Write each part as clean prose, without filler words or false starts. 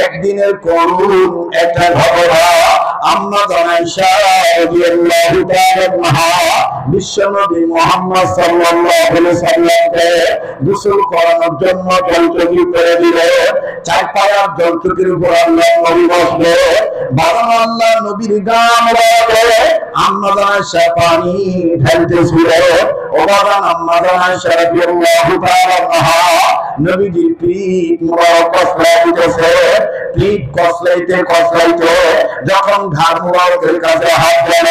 একদিনের করুণ একটা ঘটনা। আম্মা আয়েশা রাদিয়াল্লাহু তাআলা আনহা বিশ্বনবী মুহাম্মদ সাল্লাল্লাহু আলাইহি সাল্লামকে গোসল করানোর জন্য জলচকি করে দিলেন। চার পায়ার জলচকির উপর আল্লাহ নবী বসলেন। বাবা আল্লাহ নবীর গাম লাগে আম্মা আয়েশা পানি ঢালতেছিলেন। ও বাবা আম্মা আয়েশা রাদিয়াল্লাহু তাআলা আনহা নবীজির পিঠ মুবারক কসলাইতেছে। পিঠ কসলাইতে যখন ঘাড় মুবারকের কাছে হাত গেল,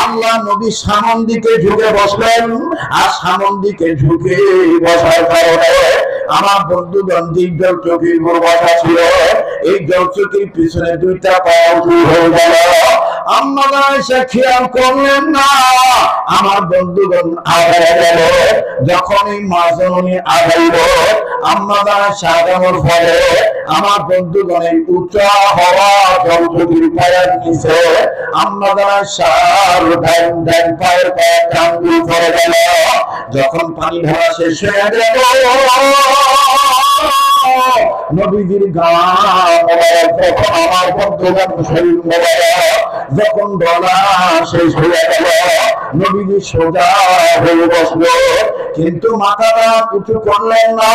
আল্লাহ নবী সামন দিকে ঝুঁকে বসলেন। আর সামন দিকে ঝুঁকে বসার কারণে আমার বন্ধুগণ জলচকির উপর বসা ছিল, এই জলচকির পিছনে দুইটা পা উঁচু হয়ে গেল। আম্মা আয়েশা খেয়াল করলেন না, আমার বন্ধুগণ আগায় গেল। যখন এই মাজনুনি আগাইল, আম্মা আয়েশা আগানোর ফলে আমার বন্ধুগণের উঁচা হওয়া জলচকির পায়ের নিচে আম্মা আয়েশার ডান পায়ের কয়েক আঙ্গুল পড়ে গেল। যখন পানি ঢালা শেষ হয়ে গেল, নবীজির গাম যখন আমার বন্ধুগণ শরীর মোবারক যখন ডলা শেষ হয়ে গেল, নবীজি সোজা হয়ে বসলো। কিন্তু মাথাটা উঁচু করলেন না,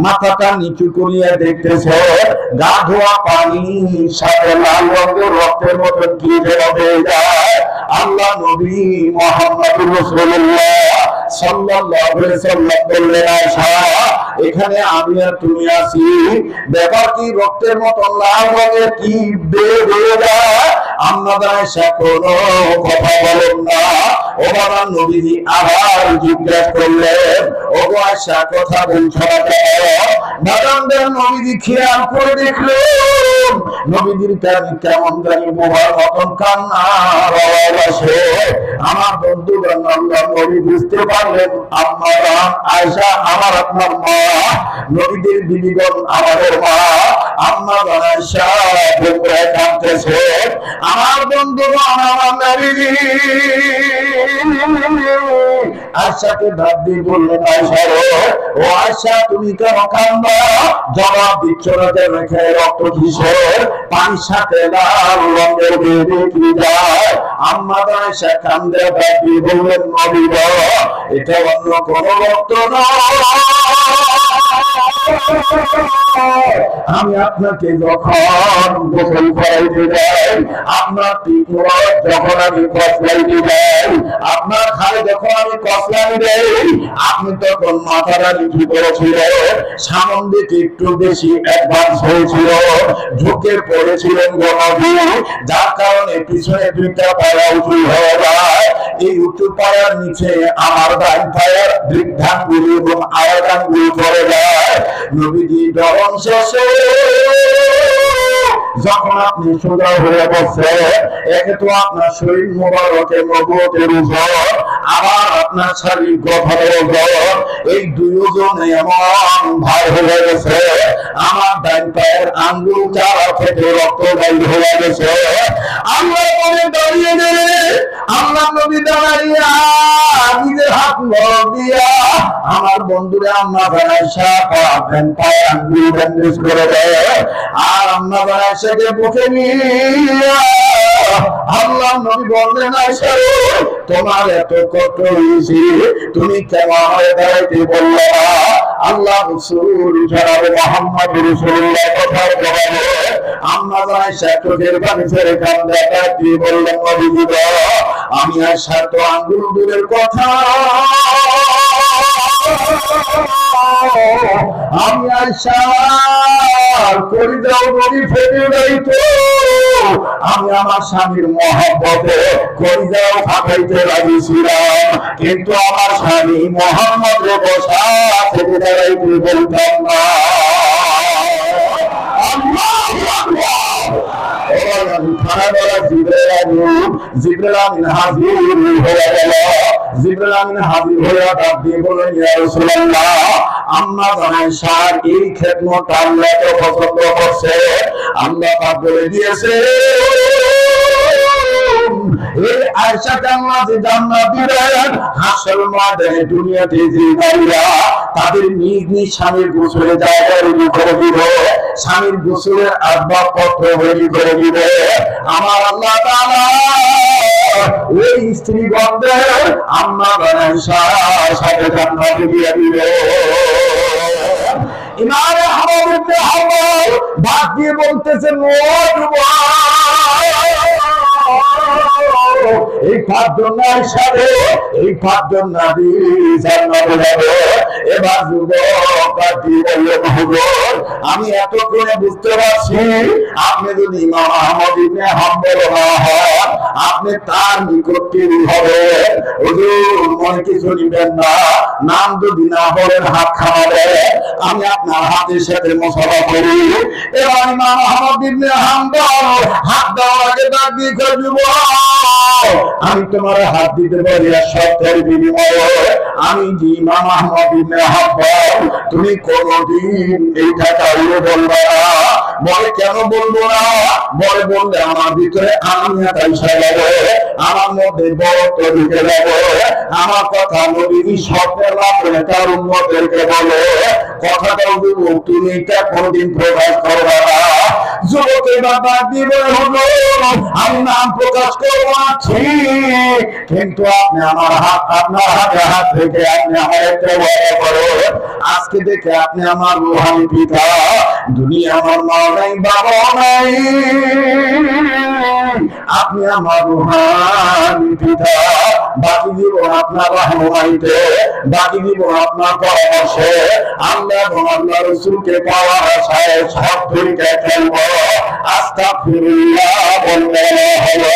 মাথাটা নিচু করিয়া দেখতেছে গা ধোয়া পানি সাথে লাল রঙের রক্তের মতন কি যেন হয়ে যায়। আল্লাহ নবী মুহাম্মদুর রাসূলুল্লাহ সাল্লাল্লাহু আলাইহি সাল্লাম বললেন, আয়েশা এখানে আমি আর তুমি আছি, ব্যাপার কি রক্তের মতন লাল রঙের কি বেয়ে যায়? আম্মা আয়েশা কোনো কথা বলেন না। ও বাবা নবীজি আবার জিজ্ঞাসা করলেন, ও আয়েশা কথা বলছো না কেন? বাদামদের নবীজি খেয়াল করে দেখলেন নবীজির কানে কেমন জানি বোবার মতন কান্নার আওয়াজ আসে। আমার বন্ধুগণ আল্লাহ নবী বুঝতে পারলেন আম্মা আয়েশা আমার আপনার মা, নবীদের বিবিগণ আমাদের মা। আম্মা আয়েশা বুকে কাঁদতেছে। আমার বন্ধুগণ আমার নবীজি আয়েশাকে ডাক দিয়ে বললেন, আয়েশা ও আয়েশা তুমি কেন কাঁদো? জবাব দিচ্ছ না কেন? এখানে রক্ত কিসের? পানির সাথে লাল রঙের বেয়ে কি যায়? আম্মা আয়েশা কান্দে ডাক দিয়ে বললেন, নবী গো এটা অন্য কোনো রক্ত নয়। আমি আপনাকে যখন গোসল করাইতে যাই, আপনার পিঠ যখন আমি কসলাইতে যাই, আপনার ঘাড়ে যখন আমি কসলামি দেই, আপনি তখন মাথাটা নিচু করেছিল, সামন দিকে একটু বেশি অ্যাডভান্স হয়েছিল, ঝুঁকে পড়েছিলেন নবী, যার কারণে পিছনে দুইটা পায়া উঁচু হয়ে যায়। এই উঁচু পায়ার নিচে আমার ডান পায়ের বৃদ্ধাঙ্গুলি এবং আয়াতাঙ্গুলি পড়ে যায়। নবীজি দহন শেষে যখন আপনি সোজা হয়ে বসে, একে তো আপনার শরীর মোবারকের নবুয়তের ওজন, আবার আপনার শারীরিক গঠনের ওজন, এই দুই ওজনে এমন ভার হয়ে গেছে, আমার ডান পায়ের আঙ্গুল চারা থেকে রক্ত বাইর হয়ে গেছে। আল্লাহ নবী দাঁড়িয়ে গেলেন, আল্লাহ নবী দাঁড়াইয়া নিজের হাত দিয়া আমার বন্ধুরা আম্মা আয়েশা ডান পায়ের আঙ্গুল ব্যান্ডেজ করে দেয়। আর আম্মা আয়েশাকে বুকে নিয়ে আল্লাহ নবী বললেন, আয়েশা তোমার এত কষ্ট হয়েছে, তুমি কেন আমায় দাঁড়াইতে বললে না? আল্লাহ রাসূল জনাব মুহাম্মদ রাসূলুল্লাহ কথার জবাবে আম্মা আয়েশা চোখের পানি ছেড়ে কান্দে কাঁদতে বললেন, নবীজি গো আমি আয়েশা তো আঙ্গুল দূরের কথা, আমি আয়েশা কলিজাও নবী ফেটে যাইতো, আমি আমার স্বামীর মহব্বতে কলিজাও ফাটাইতে লাগিয়েছিলাম, কিন্তু আমার স্বামী মুহাম্মদ বসা থেকে দাঁড়াইতে বলতাম না। জিবরাইল আমিন হাজির হয়ে গেল। জিবরাইল আমিন হাজির হয়ে ডাক দিয়ে বললেন, ইয়া রাসূলুল্লাহ আম্মা আয়েশার এই খেদমত আল্লাহ তো পছন্দ করছে, আল্লাহ পাক বলে দিয়েছে এই আয়েশাকে আল্লাহ যে জান্নাত দিবেন হাসর ময়দানে দুনিয়াতে যে নারীরা তাদের নিজ নিজ স্বামীর গোসলের জায়গা রেডি করে দিবে, স্বামীর গোসলের আসবাবপত্র রেডি করে দিবে, আমার আল্লাহ তাআলা ওই স্ত্রীগণদের আম্মা আয়েশার সাথে জান্নাতে দিয়ে দিবে। ইমাম আহমদ ইবনে হাম্বল ডাক দিয়ে বলতেছেন, ও এই পাঁচজন নারীর সাথে এই পাঁচজন নারী জান্নাতে যাবে। এবার যুবক বললেন, হুজুর আমি এতক্ষণে বুঝতে পারছি আপনি যদি ইমাম আহমদ ইবনে হাম্বল না হন আপনি তার নিকটে হবে। হুজুর মনে কিছু নিবেন না, নাম যদি না বলেন হাত খাওয়াবে, আমি আপনার হাতের সাথে মুসাফা করি। এবার ইমাম আহমদ ইবনে হাম্বল হাত দেওয়ার আগে ডাক দিয়ে করব, আমি তোমার হাত দিতে পারি আর শর্তের বিনিময়ে আমি যে ইমাম আহমদ ইবনে হাম্বল তুমি কোনদিন এই টাকা উড়ে বলবা না। বলে কেন বলবো না? বলে বললে আমার ভিতরে আমিয়াত আইসা যাবে, আমার মধ্যে বড়ত্ব ঢুকে যাবে, আমার কথা নবী স্বপ্নের মাধ্যমে তার উম্মতদেরকে বলে কথাটাও দিব, তুমি এটা কোনদিন প্রকাশ করবা না। যুবকের বাবা দিবে হলো আমি নাম প্রকাশ করবো না ঠিক, কিন্তু আপনি আমার হাত আপনার হাতে হাত রেখে আপনি আমার একটা বড় করো। আজকে দেখে আপনি আমার রুহানি পিতা, দুনিয়া আমার মা নাই বাবা নাই, আপনি আমার রুহানি পিতা। বাকি জীবন আপনার রহমতে, বাকি জীবন আপনার পরামর্শে আল্লাহ এবং আল্লাহ রাসূলকে পাওয়ার আশায় সব থেকে খেলবো। আস্তাগফিরুল্লাহ বললেন হলো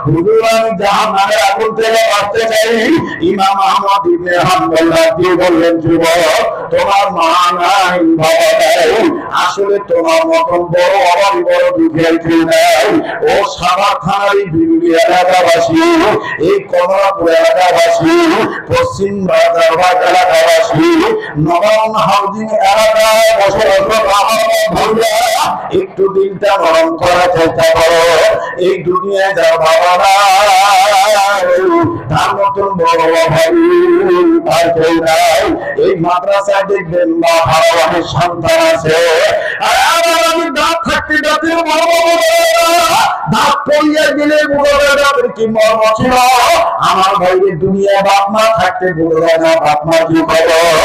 হুজুর আমি জাহান্নামের আগুন থেকে বাঁচতে চাই। ইমাম আহমদ ইবনে হাম্বল দিয়ে বললেন, যুবক তোমার মা নাই বাবা নাই, আসলে তোমার মতন বড় আবার বড় দুঃখের কেউ নাই। ও সাভার থানার এই বিরুলি এলাকাবাসী, এই কমলাপুর এলাকাবাসী, পশ্চিম বাজার এলাকাবাসী, নবায়ন হাউজিং এলাকায় একটু দিনটা নরম করার চেষ্টা করো। এই দুনিয়ায় যা বাবা তার মতন বড় ভাবি আর কেউ নাই। এই মাদ্রাসায় দেখবেন বা ভালো সন্তান আছে, আর আমি দাঁত থাকতে দাঁতের দাঁত পড়িয়ে গেলে বুড়োদের কি মর্ম ছিল। আমার ভাইয়ের দুনিয়া বাপ মা থাকতে বুড়ো না, বাপ মা কি খবর,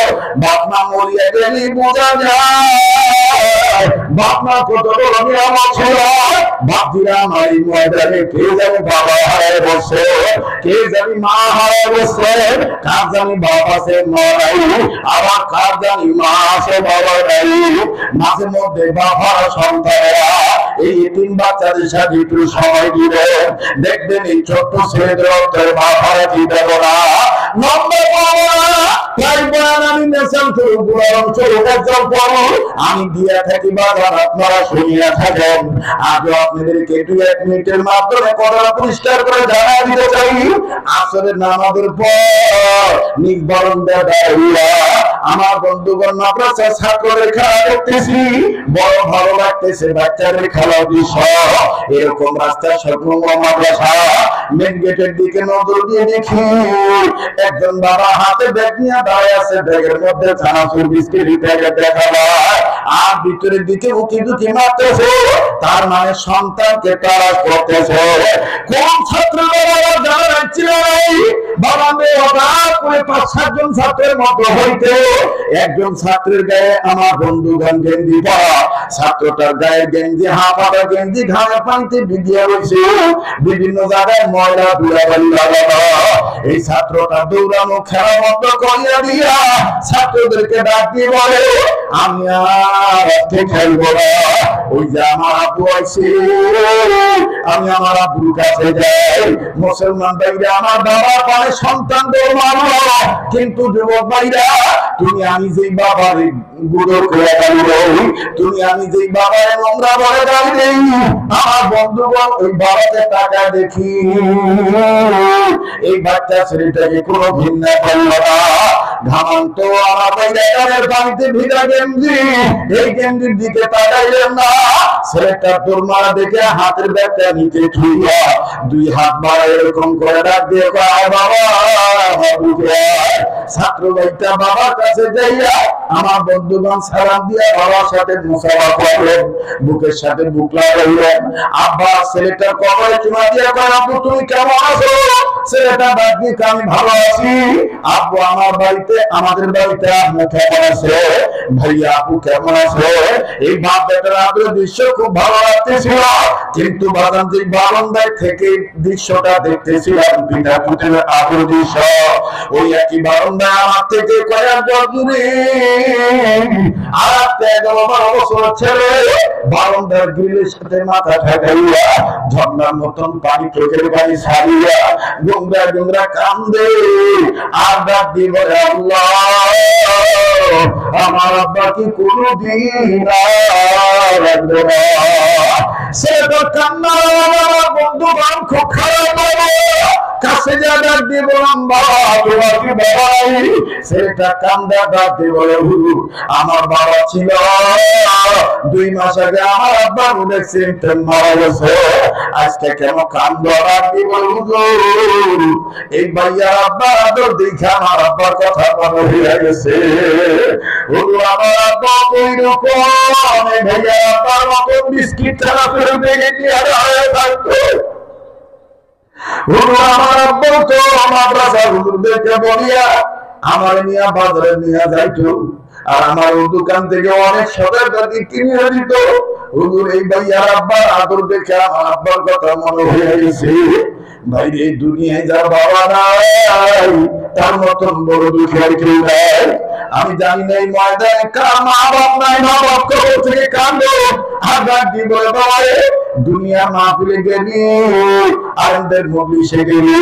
বাপ মা মরিয়া গেলে বোঝা যায় বাপ মা কত বড় নিয়ামত ছিল। বাপজিরা আমার এই ময়দানে কে জানি বাবা হারায় বসে, কে জানি মা হারায় বসে, কার জানি বাপ আছে মা নাই, আবার কার জানি মা আছে বাবা নাই। মাঝে মধ্যে বাপ হারা সন্তানেরা এই এতিম বাচ্চাদের সাথে একটু সময় দিবে, দেখবেন এই ছোট্ট ছেলেদের অন্তরে বাপ হারা দিতে না। আমি দিয়া থাকি বাজার আপনারা শুনিয়া থাকেন। আজও আপনাদেরকে 2-1 মিনিটের মাধ্যমে কথা পরিষ্কার করে জানাই দিতে চাই। আসরের নামাজের পর নিজ বারান্দা আমার বন্ধুগণ মাদ্রাসার ছাত্রদের খেলা দেখতেছি, বড় ভালো লাগতেছে বাচ্চাদের খেলার বিষয়। এরকম রাস্তার সর্বঙ্গ মাদ্রাসা মেন গেটের দিকে নজর দিয়ে দেখি একজন বাবা হাতে ব্যাগ নিয়ে দাঁড়ায় আছে, ব্যাগের মধ্যে চানাচুর বিস্কিট প্যাকেট দেখা যায়, আর ভিতরের দিকে উকি দুকি মারতেছে, তার মানে সন্তানকে তালাশ করতেছে। কোন ছাত্র বাবা জানা যাচ্ছিল বাবা মেয়ে হঠাৎ করে 5-7 জন ছাত্রের মতো হইতে একজন ছাত্রের গায়ে আমার বন্ধুগণ গেঞ্জি পরা, ছাত্রটার গায়ে গেঞ্জি হাফাটা গেঞ্জি ঘামে পানিতে ভিজিয়ে রয়েছে, বিভিন্ন জায়গায় ময়লা ধুলাবালি লাগানো। এই ছাত্রটা দৌড়ানো খেলা বন্ধ করিয়া দিয়া ছাত্রদেরকে ডাক দিয়ে বলে, আমি আর আজকে খেলবো না, ওই যে আমার আব্বু আছে, আমি আমার আব্বুর কাছে যাই। মুসলমান ভাইরা আমার বাবার পায়ে সন্তান দৌড়ানো, কিন্তু যুবক ভাইরা তুমি আমি যেই বাবার গুঁড়ো করে দাঁড়িয়ে, তুমি আমি যেই বাবার নোংরা বলে দাঁড়িয়ে, আমার বন্ধুগণ ওই বাবাকে টাকা দেখি এই বাচ্চা ছেলেটাকে কোনো ঘৃণা করলো না। ঘামান্ত আমার বাইরের পানিতে ভিজা গেঞ্জি, এই গেঞ্জির দিকে তাকাইলেন না, ছেলেটা তোর মারা দেখে হাতের ব্যাগটা নিচে ঠুইয়া দুই হাত বাড়া এরকম করে ডাক দিয়ে কয় বাবা ছাত্র ভাইটা বাবার কাছে যাইয়া আমার বন্ধুগণ সালাম দিয়া বাবার সাথে মুসাফা করলেন, বুকের সাথে বুক লাগাইলেন। আব্বা ছেলেটার কপালে চুমা দিয়ে কয় আব্বু তুমি কেমন আছো? ছেলেটা ডাক দিয়ে আমি ভালো আছি আব্বু। আমার বাড়িতে আমাদের বাড়িতে আম্মু কেমন আছে? ভাইয়া আপু কেমন আছে? এই বাপ বেটার আদরের দৃশ্য খুব ভালো লাগতেছিল, কিন্তু বাজান যে বারান্দায় থেকে দৃশ্যটা দেখতেছিলাম পিতা পুত্রের আদর দৃশ্য, ওই একই বারান্দায় আমার থেকে কয়েক দূরে আর একটা 11-12 বছর ছেলে বারান্দার গ্রিলের সাথে মাথা ঠেকাইয়া ঝর্ণার মতন পানি চোখের পানি ছাড়িয়া গুমরা গুমরা কান্দে আর ডাক দিয়ে বলে আল্লাহ আমার আব্বা কি কোনদিন রাখবে না। সেটা কান্না আমার বন্ধু বান খুব খারাপ কাছে যা ডাক দিয়ে বললাম বাবা তোমার কি বাবা নাই? সেটা কান্দা ডাক দিয়ে বলে হুজুর আমার বাবা ছিল 2 মাস আগে আমার আব্বা অ্যাক্সিডেন্টে মারা গেছে, আজকে কেন কান্দ? ডাক দিয়ে বলে হুজুর এই ভাইয়া আব্বা আদর দেখে আমার আব্বার কথা মনে হয়ে গেছে। হুজুর আমার আব্বা ওই রকম ভাইয়া আব্বার মতন বিস্কিট ছাড়া ফেলে দেখে কি আর থাকতো। আমার আব্বা তো মাদ্রাসার হুজুরদেরকে বলিয়া আমার নিয়ে বাজারে নিয়ে যাইতো, আর আমার দোকান থেকে অনেক সদার দাদি কিনে দিত। হুজুর এই ভাইয়ার আব্বার আদর দেখে আমার আব্বার কথা মনে হয়ে গেছে। ভাই এই দুনিয়ায় যার বাবা নাই তার মতন বড় দুঃখী আর কেউ নাই। আমি জানি না এই ময়দানে কার মা বাপ নাই, মা বাপ কবর থেকে কাঁদো আর ডাক দিয়ে বলে বাবা দুনিয়া মাহফিলে গেলি আমাদের মজলিসে গেলি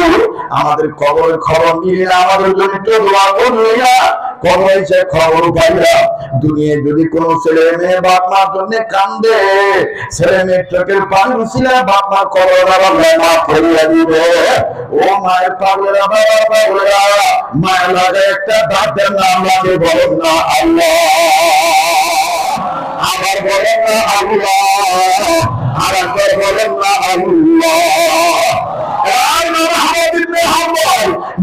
আমাদের কবরের খবর নিয়ে আমাদের জন্য একটু দোয়া করলিয়া কবরে সে খবর পাইলা। দুনিয়ায় যদি কোনো ছেলে মেয়ে বাপ মার জন্য কান্দে ছেলে মেয়ের চোখের পানি মুছিলা বাপ মা কবর মাফ করিয়া দিবে। ও মায়ের পাগলেরা বাবা পাগলেরা মায়ের লাগে একটা ডাক দেন না আমাকে বলেন না আল্লাহ, আবার বলেন না আল্লাহ, আর একবার বলেন না আল্লাহ।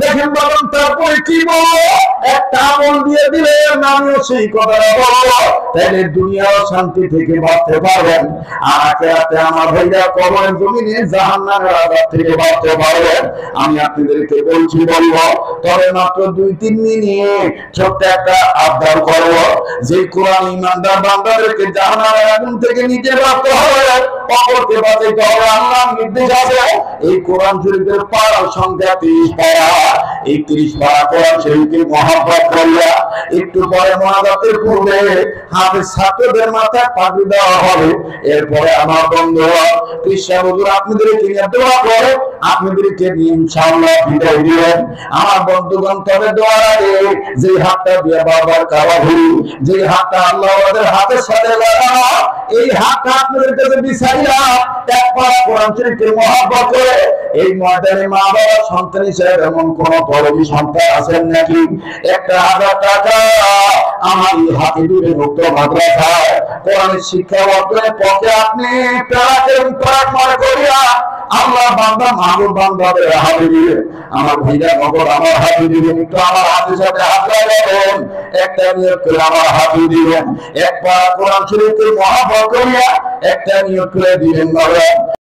দেখেন বলেন তারপরে কি বলো একটা আমল দিয়ে দিলে আমিও সেই কথাটা বলবো, তাহলে দুনিয়াও শান্তি থেকে বাঁচতে পারবেন আর আখিরাতে আমার ভাইরা কবরের জমিনে জাহান্নামের আযাব থেকে বাঁচতে পারবেন। আমি আপনাদেরকে বলছি বলবো, তবে মাত্র 2-3 মিনিট ছোট্ট একটা আবদার করব। যে কোরআন ইমানদার বান্দাদেরকে জাহান্নামের আগুন থেকে নিজে বাঁচতে হবে, অপরকে বাঁচাইতে হবে আল্লাহর নির্দেশ আছে। এই কোরআন শরীফের পারা সংখ্যা 30 পারা, এই 30 পারা কোরআন শরীফকে মহব্বত করলে একটু পরে মুনাজাতের পূর্বে হাফেজ ছাত্রদের মাথায় পাগড়ি দেওয়া হবে। এরপরে আমার বন্ধুরা কৃষ্ণ হুজুর আপনাদেরকে নিয়ে দোয়া করে আপনাদেরকে নিয়ে ইনশাআল্লাহ বিদায় দিবেন। আমার বন্ধুগণ তবে দোয়ার আগে যে হাতটা দিয়ে বারবার কাবা ঘুরি, যে হাতটা আল্লাহ ওদের হাতের সাথে লাগানো, এই হাতটা আপনাদের কাছে বিছাইয়া একবার কোরআন শরীফকে মহব্বত করে এই ময়দানে মা বাবা সন্তান হিসেবে এমন কোন তরবি সন্তান আছেন নাকি? 1000 টাকা আমার এই হাতে দিবে মুক্ত মাদ্রাসায় কোরআনের শিক্ষা অর্জনের পথে আপনি প্রাক মনে করিয়া আল্লাহ বান্দা মাহবুব বান্দাদের হাতে দিবে। আমার ভাইরা খবর আমার হাতে দিবেন, একটু আমার হাতের সাথে হাত লাগাবেন, একটা নিয়োগ করে আমার হাতে দিবেন, একবার কোরআন শরীফকে মহব্বত করিয়া একটা নিয়োগ করে দিবেন।